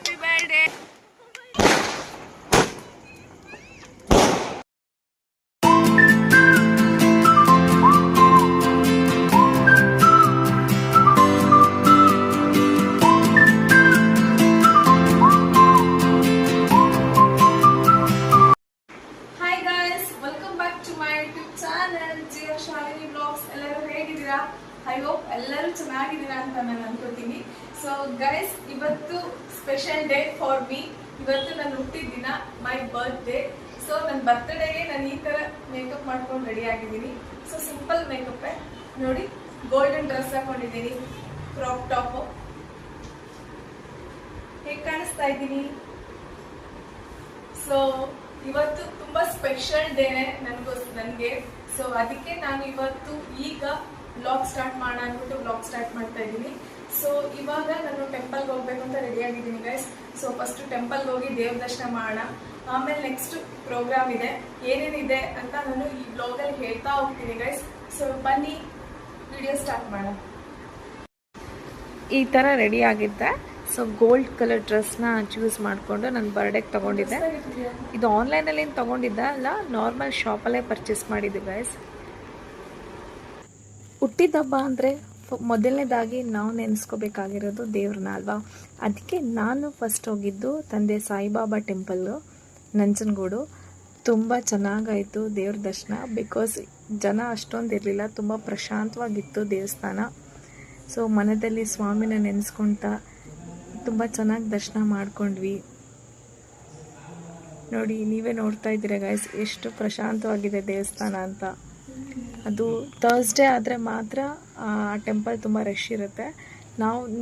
Happy birthday. Hi guys, welcome back to my YouTube channel Jio Shalini blogs. ಎಲ್ಲರೂ ಹೇಗಿದ್ದೀರಾ? I hope ಎಲ್ಲರೂ ಚೆನ್ನಾಗಿದ್ದೀರಾ ಅಂತ ನಾನು ಅನ್ಕೋತೀನಿ. ಸೊ ಗೈಸ್, ಇವತ್ತು ಸ್ಪೆಷಲ್ ಡೇ ಫಾರ್ ಮೀ. ಇವತ್ತು ನಾನು ಹುಟ್ಟಿದ ದಿನ, ಮೈ ಬರ್ತ್ಡೇ. ಸೊ ನನ್ನ ಬರ್ತ್ಡೇಗೆ ನಾನು ಈ ಥರ ಮೇಕಪ್ ಮಾಡ್ಕೊಂಡು ರೆಡಿ ಆಗಿದ್ದೀನಿ. ಸೊ ಸಿಂಪಲ್ ಮೇಕಪ್ಪೇ ನೋಡಿ. ಗೋಲ್ಡನ್ ಡ್ರೆಸ್ ಹಾಕೊಂಡಿದ್ದೀನಿ, ಕ್ರಾಪ್ ಟಾಪು. ಹೇಗೆ ಕಾಣಿಸ್ತಾ ಇದ್ದೀನಿ? ಸೊ ಇವತ್ತು ತುಂಬಾ ಸ್ಪೆಷಲ್ ಡೇನೆ ನನಗೆ. ಸೊ ಅದಕ್ಕೆ ನಾನು ಇವತ್ತು ಈಗ ಬ್ಲಾಗ್ ಸ್ಟಾರ್ಟ್ ಮಾಡೋಣ ಅಂದ್ಬಿಟ್ಟು ಬ್ಲಾಗ್ ಸ್ಟಾರ್ಟ್ ಮಾಡ್ತಾ ಇದ್ದೀನಿ. ಸೊ ಇವಾಗ ನಾನು ಟೆಂಪಲ್ಗೆ ಹೋಗ್ಬೇಕು ಅಂತ ರೆಡಿ ಆಗಿದ್ದೀನಿ ಗೈಸ್. ಸೊ ಫಸ್ಟ್ ಟೆಂಪಲ್ಗೆ ಹೋಗಿ ದೇವ್ರ ದರ್ಶನ ಮಾಡೋಣ. ಆಮೇಲೆ ನೆಕ್ಸ್ಟ್ ಪ್ರೋಗ್ರಾಮ್ ಇದೆ. ಏನೇನಿದೆ ಅಂತ ನಾನು ಈ ಬ್ಲಾಗಲ್ಲಿ ಹೇಳ್ತಾ ಹೋಗ್ತೀನಿ ಗೈಸ್. ಸೊ ಬನ್ನಿ ವಿಡಿಯೋ ಸ್ಟಾರ್ಟ್ ಮಾಡೋಣ. ಈ ಥರ ರೆಡಿ ಆಗಿದ್ದೆ. ಸೊ ಗೋಲ್ಡ್ ಕಲರ್ ಡ್ರೆಸ್ನ ಚೂಸ್ ಮಾಡಿಕೊಂಡು ನನ್ನ ಬರ್ಡೇಗೆ ತೊಗೊಂಡಿದ್ದೆ. ಇದು ಆನ್ಲೈನಲ್ಲಿ ಏನು ತೊಗೊಂಡಿದ್ದೆ ಅಲ್ಲ, ನಾರ್ಮಲ್ ಶಾಪಲ್ಲೇ ಪರ್ಚೇಸ್ ಮಾಡಿದ್ದೆ ಗೈಸ್. ಹುಟ್ಟಿದ ಹಬ್ಬ ಅಂದರೆ ಮೊದಲನೇದಾಗಿ ನಾವು ನೆನೆಸ್ಕೋಬೇಕಾಗಿರೋದು ದೇವ್ರನ್ನ ಅಲ್ವಾ. ಅದಕ್ಕೆ ನಾನು ಫಸ್ಟ್ ಹೋಗಿದ್ದು ತಂದೆ ಸಾಯಿಬಾಬಾ ಟೆಂಪಲ್ಲು, ನಂಜನಗೂಡು. ತುಂಬ ಚೆನ್ನಾಗಾಯಿತು ದೇವ್ರ ದರ್ಶನ. ಬಿಕಾಸ್ ಜನ ಅಷ್ಟೊಂದು ಇರಲಿಲ್ಲ, ತುಂಬ ಪ್ರಶಾಂತವಾಗಿತ್ತು ದೇವಸ್ಥಾನ. ಸೊ ಮನದಲ್ಲಿ ಸ್ವಾಮಿನ ನೆನೆಸ್ಕೊತ ತುಂಬ ಚೆನ್ನಾಗಿ ದರ್ಶನ ಮಾಡ್ಕೊಂಡ್ವಿ. ನೋಡಿ, ನೀವೇ ನೋಡ್ತಾ ಇದ್ದೀರಾ ಗೈಸ್, ಎಷ್ಟು ಪ್ರಶಾಂತವಾಗಿದೆ ದೇವಸ್ಥಾನ ಅಂತ. ಅದು ಥರ್ಸ್ಡೇ ಆದರೆ ಮಾತ್ರ ಆ ಟೆಂಪಲ್ ತುಂಬ ರಶ್ ಇರುತ್ತೆ.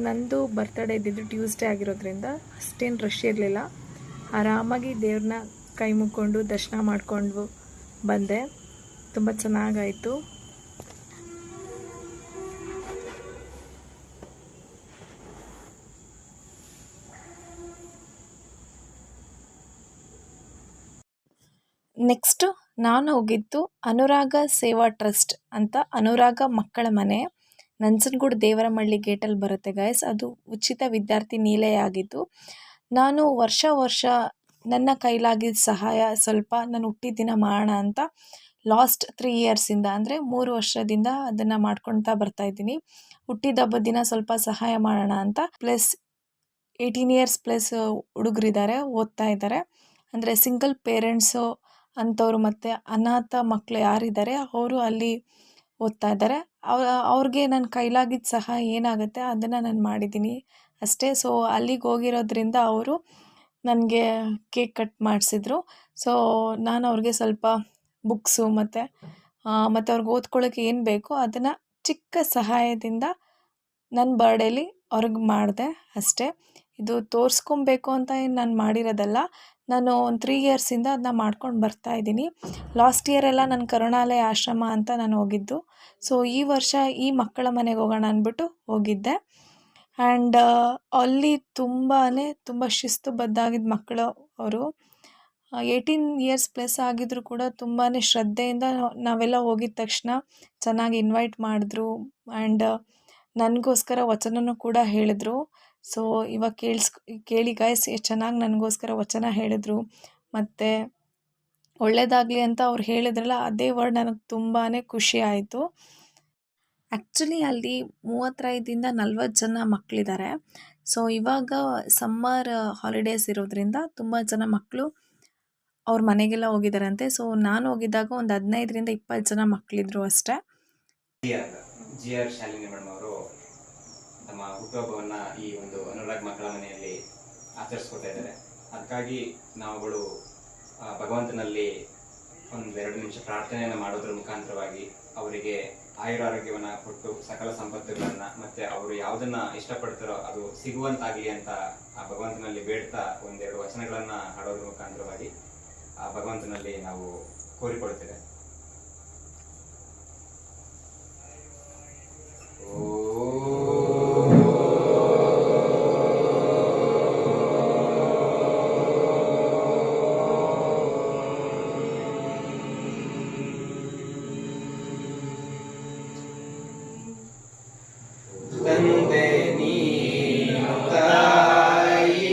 ನಂದು ಬರ್ತಡೇ ಇದ್ದಿದ್ದು ಟ್ಯೂಸ್ಡೇ ಆಗಿರೋದ್ರಿಂದ ಅಷ್ಟೇನು ರಶ್ ಇರಲಿಲ್ಲ. ಆರಾಮಾಗಿ ದೇವ್ರನ್ನ ಕೈ ಮುಕ್ಕೊಂಡು ದರ್ಶನ ಮಾಡಿಕೊಂಡು ಬಂದೆ. ತುಂಬ ಚೆನ್ನಾಗಾಯಿತು. ನೆಕ್ಸ್ಟು ನಾನು ಹೋಗಿದ್ದು ಅನುರಾಗ ಸೇವಾ ಟ್ರಸ್ಟ್ ಅಂತ, ಅನುರಾಗ ಮಕ್ಕಳ ಮನೆ, ನಂಜನಗೂಡು ದೇವರಮಳ್ಳಿ ಗೇಟಲ್ಲಿ ಬರುತ್ತೆ ಗೈಸ್. ಅದು ಉಚಿತ ವಿದ್ಯಾರ್ಥಿ ನಿಲಯ ಆಗಿದ್ದು, ನಾನು ವರ್ಷ ನನ್ನ ಕೈಲಾಗಿದ್ದ ಸಹಾಯ ಸ್ವಲ್ಪ ನಾನು ಹುಟ್ಟಿದ ದಿನ ಮಾಡೋಣ ಅಂತ ಲಾಸ್ಟ್ 3 ಇಯರ್ಸಿಂದ, ಅಂದರೆ 3 ವರ್ಷದಿಂದ ಅದನ್ನು ಮಾಡ್ಕೊಳ್ತಾ ಬರ್ತಾಯಿದ್ದೀನಿ. ಹುಟ್ಟಿದ ಹಬ್ಬದ ದಿನ ಸ್ವಲ್ಪ ಸಹಾಯ ಮಾಡೋಣ ಅಂತ. ಪ್ಲಸ್ 18 ಇಯರ್ಸ್ ಪ್ಲಸ್ ಹುಡುಗರಿದ್ದಾರೆ, ಓದ್ತಾ ಇದ್ದಾರೆ. ಅಂದರೆ ಸಿಂಗಲ್ ಪೇರೆಂಟ್ಸು ಅಂಥವ್ರು ಮತ್ತು ಅನಾಥ ಮಕ್ಕಳು ಯಾರಿದ್ದಾರೆ ಅವರು ಅಲ್ಲಿ ಓದ್ತಾ ಇದ್ದಾರೆ. ಅವ್ರಿಗೆ ನನ್ನ ಕೈಲಾಗಿದ್ದ ಸಹಾಯ ಏನಾಗುತ್ತೆ ಅದನ್ನು ನಾನು ಮಾಡಿದ್ದೀನಿ ಅಷ್ಟೇ. ಸೊ ಅಲ್ಲಿಗೆ ಹೋಗಿರೋದ್ರಿಂದ ಅವರು ನನಗೆ ಕೇಕ್ ಕಟ್ ಮಾಡಿಸಿದ್ರು. ಸೊ ನಾನು ಅವ್ರಿಗೆ ಸ್ವಲ್ಪ ಬುಕ್ಸು ಮತ್ತು ಅವ್ರಿಗೆ ಓದ್ಕೊಳ್ಳೋಕ್ಕೆ ಏನು ಬೇಕೋ ಅದನ್ನು ಚಿಕ್ಕ ಸಹಾಯದಿಂದ ನನ್ನ ಬರ್ಡೇಲಿ ಅವ್ರಿಗೆ ಮಾಡಿದೆ ಅಷ್ಟೇ. ಇದು ತೋರಿಸ್ಕೊಬೇಕು ಅಂತ ಏನು ನಾನು ಮಾಡಿರೋದಲ್ಲ. ನಾನು ಒಂದು 3 ಇಯರ್ಸಿಂದ ಅದನ್ನ ಮಾಡ್ಕೊಂಡು ಬರ್ತಾಯಿದ್ದೀನಿ. ಲಾಸ್ಟ್ ಇಯರೆಲ್ಲ ನಾನು ಕರುಣಾಲಯ ಆಶ್ರಮ ಅಂತ ನಾನು ಹೋಗಿದ್ದು. ಸೊ ಈ ವರ್ಷ ಈ ಮಕ್ಕಳ ಮನೆಗೆ ಹೋಗೋಣ ಅಂದ್ಬಿಟ್ಟು ಹೋಗಿದ್ದೆ. ಆ್ಯಂಡ್ ಅಲ್ಲಿ ತುಂಬ ಶಿಸ್ತುಬದ್ಧಾಗಿದ್ದ ಮಕ್ಕಳು ಅವರು. 18 ಇಯರ್ಸ್ ಪ್ಲಸ್ ಆಗಿದ್ರು ಕೂಡ ತುಂಬಾ ಶ್ರದ್ಧೆಯಿಂದ ನಾವೆಲ್ಲ ಹೋಗಿದ ತಕ್ಷಣ ಚೆನ್ನಾಗಿ ಇನ್ವೈಟ್ ಮಾಡಿದ್ರು. ಆ್ಯಂಡ್ ನನಗೋಸ್ಕರ ವಚನನೂ ಕೂಡ ಹೇಳಿದ್ರು. ಸೊ ಇವಾಗ ಕೇಳಿ ಗಾಯ್ಸ್, ಎಷ್ಟು ಚೆನ್ನಾಗಿ ನನಗೋಸ್ಕರ ವಚನ ಹೇಳಿದ್ರು. ಮತ್ತು ಒಳ್ಳೆಯದಾಗಲಿ ಅಂತ ಅವ್ರು ಹೇಳಿದ್ರಲ್ಲ, ಅದೇ ವರ್ಡ್ ನನಗೆ ತುಂಬಾ ಖುಷಿ ಆಯಿತು. ಆ್ಯಕ್ಚುಲಿ ಅಲ್ಲಿ 35ರಿಂದ 40 ಜನ ಮಕ್ಕಳಿದ್ದಾರೆ. ಸೊ ಇವಾಗ ಸಮ್ಮರ್ ಹಾಲಿಡೇಸ್ ಇರೋದ್ರಿಂದ ತುಂಬ ಜನ ಮಕ್ಕಳು ಅವ್ರ ಮನೆಗೆಲ್ಲ ಹೋಗಿದ್ದಾರಂತೆ. ಸೊ ನಾನು ಹೋಗಿದ್ದಾಗ ಒಂದು 15ರಿಂದ 20 ಜನ ಮಕ್ಕಳಿದ್ರು ಅಷ್ಟೇ. GR ಶಾಲಿನಿ ಮೇಡಮ್ ಅವರು ತಮ್ಮ ಹುಟ್ಟುಹಬ್ಬವನ್ನು ಈ ಒಂದು ಅನುರಾಗ್ ಮಕ್ಕಳ ಮನೆಯಲ್ಲಿ ಆಚರಿಸ್ಕೊತಾ ಇದ್ದಾರೆ. ಅದಕ್ಕಾಗಿ ನಾವುಗಳು ಭಗವಂತನಲ್ಲಿ 1-2 ನಿಮಿಷ ಪ್ರಾರ್ಥನೆಯನ್ನು ಮಾಡೋದ್ರ ಮುಖಾಂತರವಾಗಿ ಅವರಿಗೆ ಆಯುರಾರೋಗ್ಯವನ್ನು ಕೊಟ್ಟು ಸಕಲ ಸಂಪತ್ತುಗಳನ್ನು ಮತ್ತು ಅವರು ಯಾವುದನ್ನು ಇಷ್ಟಪಡ್ತಾರೋ ಅದು ಸಿಗುವಂತಾಗಲಿ ಅಂತ ಆ ಭಗವಂತನಲ್ಲಿ ಬೇಡ್ತಾ 1-2 ವಚನಗಳನ್ನು ಹಾಡೋದ್ರ ಮುಖಾಂತರವಾಗಿ ಆ ಭಗವಂತನಲ್ಲಿ ನಾವು ಕೋರಿಕೊಳ್ತೇವೆ. ತಂದೆ ನೀನು ತಾಯಿ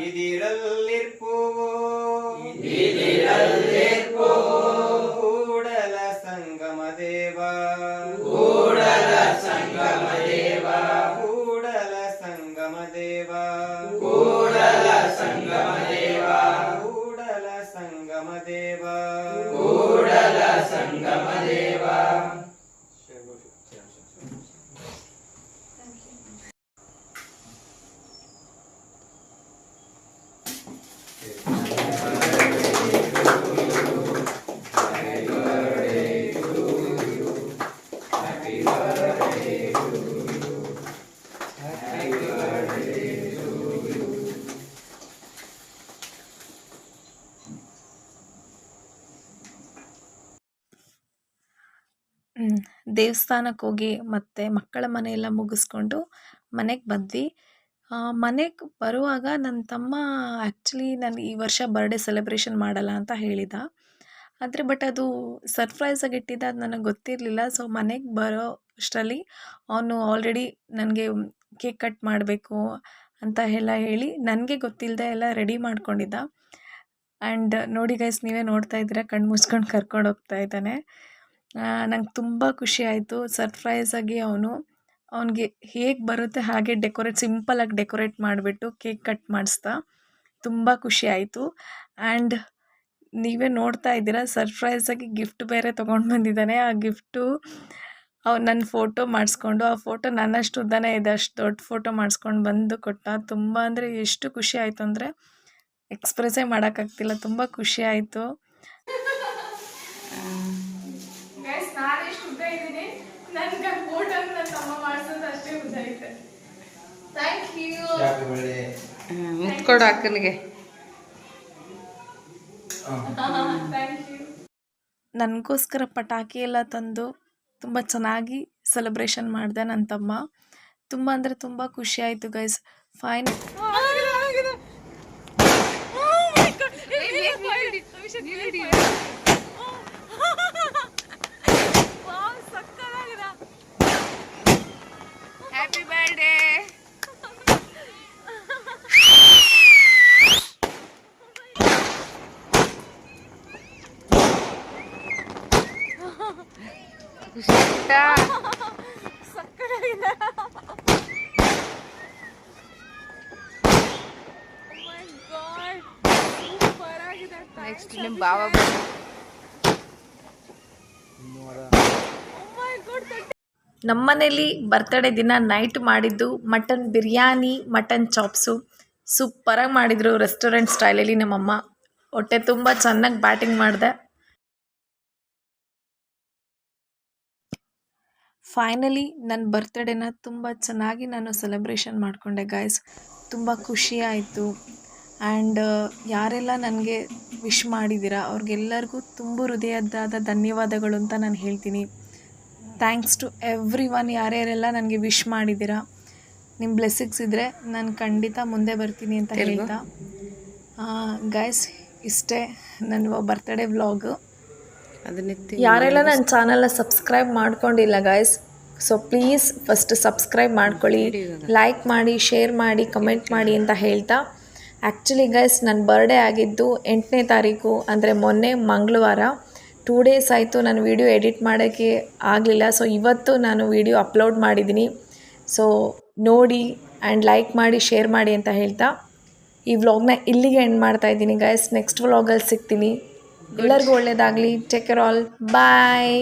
ಇದಿರಲ್ಲಿರ್ಪುವು ಕೂಡಲ ಸಂಗಮ ದೇವ ಕೂಡಲ ಸಂಗಮ ದೇವ ಕೂಡಲ ಸಂಗಮ ದೇವ ಕೂಡಲ ಸಂಗಮ ದೇವ ಕೂಡಲ ಸಂಗಮ ದೇವ ಕೂಡಲ ಸಂಗಮ ದೇವ. ದೇವಸ್ಥಾನಕ್ಕೆ ಹೋಗಿ ಮತ್ತು ಮಕ್ಕಳ ಮನೆಯೆಲ್ಲ ಮುಗಿಸ್ಕೊಂಡು ಮನೆಗೆ ಬಂದ್ವಿ. ಮನೆಗೆ ಬರುವಾಗ ನನ್ನ ತಮ್ಮ ಆ್ಯಕ್ಚುಲಿ ನಾನು ಈ ವರ್ಷ ಬರ್ಡೇ ಸೆಲೆಬ್ರೇಷನ್ ಮಾಡಲ್ಲ ಅಂತ ಹೇಳಿದ. ಆದರೆ ಬಟ್ ಅದು ಸರ್ಪ್ರೈಸಾಗಿ ಇಟ್ಟಿದ್ದ, ಅದು ನನಗೆ ಗೊತ್ತಿರಲಿಲ್ಲ. ಸೊ ಮನೆಗೆ ಬರೋ ಅಷ್ಟರಲ್ಲಿ ಅವನು ಆಲ್ರೆಡಿ ನನಗೆ ಕೇಕ್ ಕಟ್ ಮಾಡಬೇಕು ಅಂತ ಎಲ್ಲ ಹೇಳಿ ನನಗೆ ಗೊತ್ತಿಲ್ಲದೆ ಎಲ್ಲ ರೆಡಿ ಮಾಡ್ಕೊಂಡಿದ್ದ. ಆ್ಯಂಡ್ ನೋಡಿ ಗೈಸ್, ನೀವೇ ನೋಡ್ತಾ ಇದ್ದೀರಾ, ಕಣ್ಣು ಮುಚ್ಕೊಂಡು ಕರ್ಕೊಂಡು ಹೋಗ್ತಾ ಇದ್ದಾನೆ. ನಂಗೆ ತುಂಬ ಖುಷಿ ಆಯಿತು. ಸರ್ಪ್ರೈಸಾಗಿ ಅವನಿಗೆ ಹೇಗೆ ಬರುತ್ತೆ ಹಾಗೆ ಸಿಂಪಲಾಗಿ ಡೆಕೋರೇಟ್ ಮಾಡಿಬಿಟ್ಟು ಕೇಕ್ ಕಟ್ ಮಾಡಿಸ್ದ. ತುಂಬ ಖುಷಿ ಆಯಿತು. ಆ್ಯಂಡ್ ನೀವೇ ನೋಡ್ತಾ ಇದ್ದೀರಾ, ಸರ್ಪ್ರೈಸಾಗಿ ಗಿಫ್ಟ್ ಬೇರೆ ತೊಗೊಂಡು ಬಂದಿದ್ದಾನೆ. ಆ ಗಿಫ್ಟು ನನ್ನ ಫೋಟೋ ಮಾಡಿಸ್ಕೊಂಡು, ಆ ಫೋಟೋ ನನ್ನಷ್ಟು ಉದ್ದನೇ ಇದೆ, ಅಷ್ಟು ದೊಡ್ಡ ಫೋಟೋ ಮಾಡಿಸ್ಕೊಂಡು ಬಂದು ಕೊಟ್ಟ. ತುಂಬ ಅಂದರೆ ಎಷ್ಟು ಖುಷಿ ಆಯಿತು ಅಂದರೆ ಎಕ್ಸ್ಪ್ರೆಸ್ಸೇ ಮಾಡೋಕ್ಕಾಗ್ತಿಲ್ಲ, ತುಂಬ ಖುಷಿ ಆಯಿತು. ನಾನೆಷ್ಟು ಉದ್ದ ಇದ್ದೀನಿ, ನನಗೆ ಫೋಟೋ ನನ್ನ ತಮ್ಮ ಮಾಡಿಸೋದು ಅಷ್ಟೇ ಉದ್ದ ಐತೆ. Thank you. ಮುತ್ಕೊಡು ಅಕ್ಕನಿಗೆ. Thank you. ನನಗೋಸ್ಕರ ಪಟಾಕಿ ಎಲ್ಲ ತಂದು ತುಂಬ ಚೆನ್ನಾಗಿ ಸೆಲೆಬ್ರೇಷನ್ ಮಾಡಿದೆ ನನ್ನ ತಮ್ಮ. ತುಂಬ ಅಂದರೆ ತುಂಬ ಖುಷಿ ಆಯಿತು guys. Fine. Happy birthday. Next ನಿಮ್ಮ ಬಾವ ನಮ್ಮನೇಲಿ ಬರ್ತಡೇ ದಿನ ನೈಟ್ ಮಾಡಿದ್ದು ಮಟನ್ ಬಿರಿಯಾನಿ, ಮಟನ್ ಚಾಪ್ಸು ಸೂಪರಾಗಿ ಮಾಡಿದರು. ರೆಸ್ಟೋರೆಂಟ್ ಸ್ಟೈಲಲ್ಲಿ ನಮ್ಮಮ್ಮ ಹೊಟ್ಟೆ ತುಂಬ ಚೆನ್ನಾಗಿ ಬ್ಯಾಟಿಂಗ್ ಮಾಡಿದೆ. ಫೈನಲಿ ನನ್ನ ಬರ್ತ್ಡೇನ ತುಂಬ ಚೆನ್ನಾಗಿ ನಾನು ಸೆಲೆಬ್ರೇಷನ್ ಮಾಡಿಕೊಂಡೆ ಗೈಸ್. ತುಂಬ ಖುಷಿ ಆಯಿತು. ಆ್ಯಂಡ್ ಯಾರೆಲ್ಲ ನನಗೆ ವಿಶ್ ಮಾಡಿದ್ದೀರಾ ಅವ್ರಿಗೆಲ್ಲರಿಗೂ ತುಂಬ ಹೃದಯದಾದ ಧನ್ಯವಾದಗಳು ಅಂತ ನಾನು ಹೇಳ್ತೀನಿ. ಥ್ಯಾಂಕ್ಸ್ ಟು ಎವ್ರಿ ಒನ್, ಯಾರ್ಯಾರೆಲ್ಲ ನನಗೆ ವಿಶ್ ಮಾಡಿದ್ದೀರಾ. ನಿಮ್ಮ ಬ್ಲೆಸ್ಸಿಂಗ್ಸ್ ಇದ್ದರೆ ನಾನು ಖಂಡಿತ ಮುಂದೆ ಬರ್ತೀನಿ ಅಂತ ಹೇಳ್ತಾ ಗೈಸ್, ಇಷ್ಟೇ ನನ್ನ ಬರ್ತ್ಡೇ ವ್ಲಾಗು. ಯಾರೆಲ್ಲ ನನ್ನ ಚಾನಲ್ನ ಸಬ್ಸ್ಕ್ರೈಬ್ ಮಾಡ್ಕೊಂಡಿಲ್ಲ guys, so please first subscribe ಮಾಡ್ಕೊಳ್ಳಿ, ಲೈಕ್ ಮಾಡಿ, ಶೇರ್ ಮಾಡಿ, ಕಮೆಂಟ್ ಮಾಡಿ ಅಂತ ಹೇಳ್ತಾ. ಆ್ಯಕ್ಚುಲಿ ಗೈಸ್, ನನ್ನ ಬರ್ಡೇ ಆಗಿದ್ದು 8ನೇ ತಾರೀಕು, ಅಂದರೆ ಮೊನ್ನೆ ಮಂಗಳವಾರ. 2 ಡೇಸ್ ಆಯಿತು ನಾನು ವಿಡಿಯೋ ಎಡಿಟ್ ಮಾಡೋಕ್ಕೆ ಆಗಲಿಲ್ಲ. ಸೊ ಇವತ್ತು ನಾನು ವಿಡಿಯೋ ಅಪ್ಲೋಡ್ ಮಾಡಿದ್ದೀನಿ. ಸೊ ನೋಡಿ ಆ್ಯಂಡ್ ಲೈಕ್ ಮಾಡಿ, ಶೇರ್ ಮಾಡಿ ಅಂತ ಹೇಳ್ತಾ ಈ ವ್ಲಾಗ್ನ ಇಲ್ಲಿಗೆ ಎಂಡ್ ಮಾಡ್ತಾಯಿದ್ದೀನಿ ಗೈಸ್. ನೆಕ್ಸ್ಟ್ ವ್ಲಾಗಲ್ಲಿ ಸಿಗ್ತೀನಿ. ಎಲ್ಲರಿಗೂ ಒಳ್ಳೆಯದಾಗಲಿ. Take care all. ಬಾಯ್.